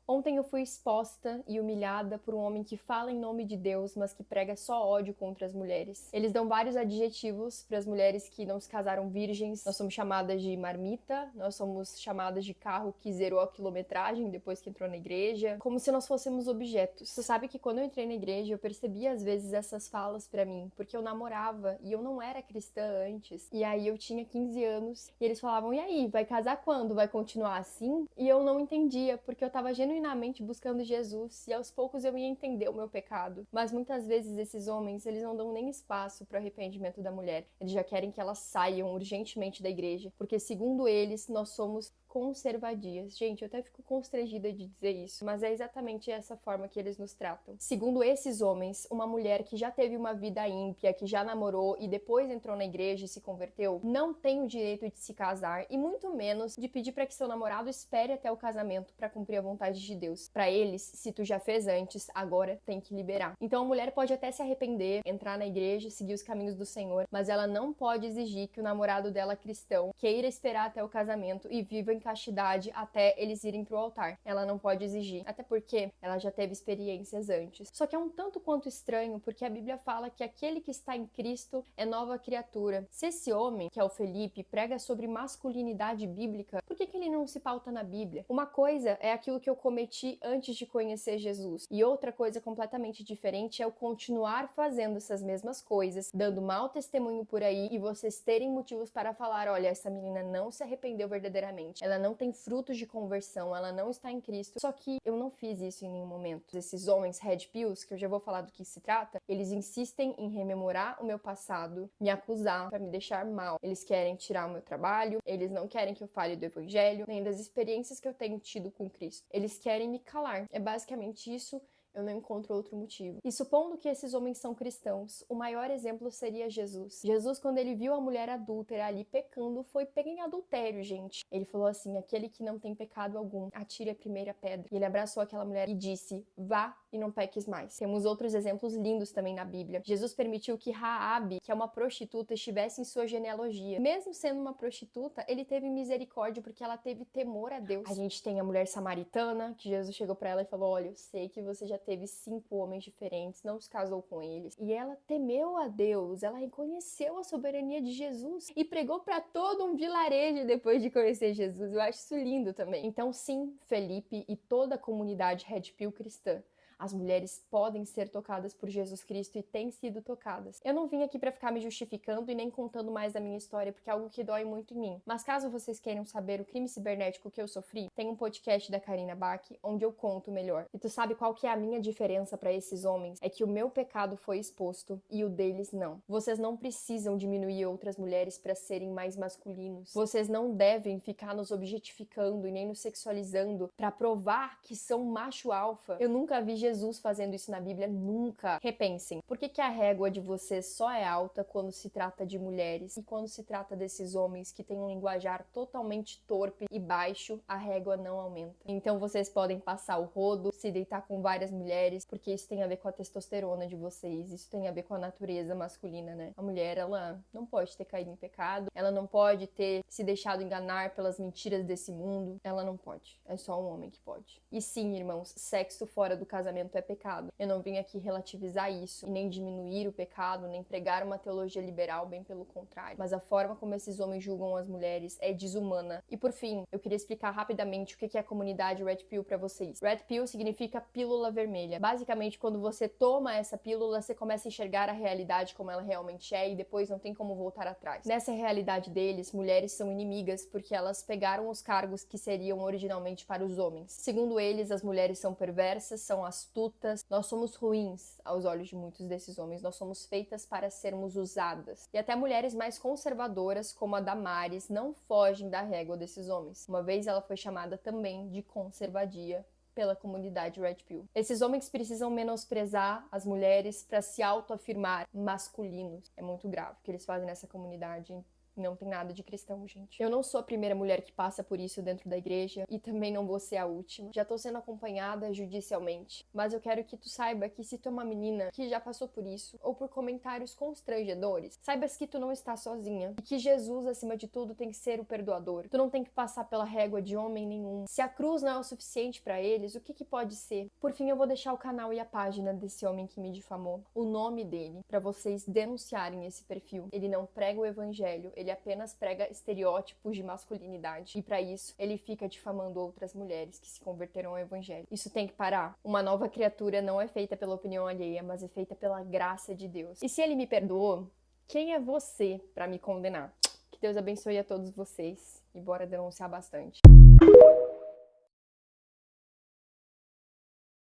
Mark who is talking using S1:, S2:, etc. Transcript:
S1: Ontem eu fui exposta e humilhada por um homem que fala em nome de Deus, mas que prega só ódio contra as mulheres. Eles dão vários adjetivos para as mulheres que não se casaram virgens. Nós somos chamadas de marmita, nós somos chamadas de carro que zerou a quilometragem depois que entrou na igreja, como se nós fôssemos objetos. Você sabe que quando eu entrei na igreja, eu percebi às vezes essas falas para mim, porque eu namorava e eu não era cristã antes. E aí eu tinha 15 anos e eles falavam: "E aí, vai casar quando? Vai continuar assim?" E eu não entendia, porque eu tava genuinamente buscando Jesus e aos poucos eu ia entender o meu pecado. Mas muitas vezes esses homens, eles não dão nem espaço para o arrependimento da mulher. Eles já querem que elas saiam urgentemente da igreja, porque segundo eles, nós somos conservadias. Gente, eu até fico constrangida de dizer isso, mas é exatamente essa forma que eles nos tratam. Segundo esses homens, uma mulher que já teve uma vida ímpia, que já namorou e depois entrou na igreja e se converteu, não tem o direito de se casar e muito menos de pedir para que seu namorado espere até o casamento para cumprir a vontade de Deus. Para eles, se tu já fez antes, agora tem que liberar. Então a mulher pode até se arrepender, entrar na igreja, seguir os caminhos do Senhor, mas ela não pode exigir que o namorado dela cristão queira esperar até o casamento e viva em castidade até eles irem pro altar. Ela não pode exigir, até porque ela já teve experiências antes. Só que é um tanto quanto estranho, porque a Bíblia fala que aquele que está em Cristo é nova criatura. Se esse homem, que é o Felipe, prega sobre masculinidade bíblica, por que ele não se pauta na Bíblia? Uma coisa é aquilo que eu cometi antes de conhecer Jesus, e outra coisa completamente diferente é eu continuar fazendo essas mesmas coisas, dando mau testemunho por aí, e vocês terem motivos para falar: olha, essa menina não se arrependeu verdadeiramente, ela não tem frutos de conversão, ela não está em Cristo. Só que eu não fiz isso em nenhum momento. Esses homens red pills, que eu já vou falar do que se trata, eles insistem em rememorar o meu passado, me acusar para me deixar mal. Eles querem tirar o meu trabalho, eles não querem que eu fale do evangelho, nem das experiências que eu tenho tido com Cristo. Eles querem me calar. É basicamente isso. Eu não encontro outro motivo. E supondo que esses homens são cristãos, o maior exemplo seria Jesus. Jesus, quando ele viu a mulher adúltera ali pecando, foi pego em adultério, gente. Ele falou assim: aquele que não tem pecado algum, atire a primeira pedra. E ele abraçou aquela mulher e disse: vá e não peques mais. Temos outros exemplos lindos também na Bíblia. Jesus permitiu que Raabe, que é uma prostituta, estivesse em sua genealogia. Mesmo sendo uma prostituta, ele teve misericórdia porque ela teve temor a Deus. A gente tem a mulher samaritana, que Jesus chegou pra ela e falou: olha, eu sei que você já teve 5 homens diferentes, não se casou com eles. E ela temeu a Deus, ela reconheceu a soberania de Jesus e pregou para todo um vilarejo depois de conhecer Jesus. Eu acho isso lindo também. Então sim, Felipe e toda a comunidade Red Pill cristã, as mulheres podem ser tocadas por Jesus Cristo e têm sido tocadas. Eu não vim aqui para ficar me justificando e nem contando mais da minha história, porque é algo que dói muito em mim. Mas caso vocês queiram saber o crime cibernético que eu sofri, tem um podcast da Karina Bach onde eu conto melhor. E tu sabe qual que é a minha diferença para esses homens? É que o meu pecado foi exposto e o deles não. Vocês não precisam diminuir outras mulheres para serem mais masculinos. Vocês não devem ficar nos objetificando e nem nos sexualizando para provar que são macho alfa. Eu nunca vi Jesus fazendo isso na Bíblia, nunca. Repensem, por que a régua de vocês só é alta quando se trata de mulheres e quando se trata desses homens que têm um linguajar totalmente torpe e baixo, a régua não aumenta? Então vocês podem passar o rodo, se deitar com várias mulheres, porque isso tem a ver com a testosterona de vocês, isso tem a ver com a natureza masculina, né? A mulher, ela não pode ter caído em pecado, ela não pode ter se deixado enganar pelas mentiras desse mundo, ela não pode. É só um homem que pode. E sim, irmãos, sexo fora do casamento é pecado. Eu não vim aqui relativizar isso e nem diminuir o pecado, nem pregar uma teologia liberal, bem pelo contrário. Mas a forma como esses homens julgam as mulheres é desumana. E por fim, eu queria explicar rapidamente o que é a comunidade Red Pill pra vocês. Red Pill significa pílula vermelha. Basicamente, quando você toma essa pílula, você começa a enxergar a realidade como ela realmente é e depois não tem como voltar atrás. Nessa realidade deles, mulheres são inimigas porque elas pegaram os cargos que seriam originalmente para os homens. Segundo eles, as mulheres são perversas, são astutas, nós somos ruins aos olhos de muitos desses homens, nós somos feitas para sermos usadas. E até mulheres mais conservadoras, como a Damares, não fogem da régua desses homens. Uma vez ela foi chamada também de conservadia pela comunidade Red Pill. Esses homens precisam menosprezar as mulheres para se autoafirmar masculinos. É muito grave o que eles fazem nessa comunidade. Não tem nada de cristão, gente. Eu não sou a primeira mulher que passa por isso dentro da igreja e também não vou ser a última. Já tô sendo acompanhada judicialmente, mas eu quero que tu saiba que se tu é uma menina que já passou por isso ou por comentários constrangedores, saibas que tu não está sozinha e que Jesus, acima de tudo, tem que ser o perdoador. Tu não tem que passar pela régua de homem nenhum. Se a cruz não é o suficiente pra eles, o que pode ser? Por fim, eu vou deixar o canal e a página desse homem que me difamou, o nome dele, pra vocês denunciarem esse perfil. Ele não prega o evangelho, ele apenas prega estereótipos de masculinidade. E pra isso, ele fica difamando outras mulheres que se converteram ao evangelho. Isso tem que parar. Uma nova criatura não é feita pela opinião alheia, mas é feita pela graça de Deus. E se ele me perdoou, quem é você pra me condenar? Que Deus abençoe a todos vocês e bora denunciar bastante.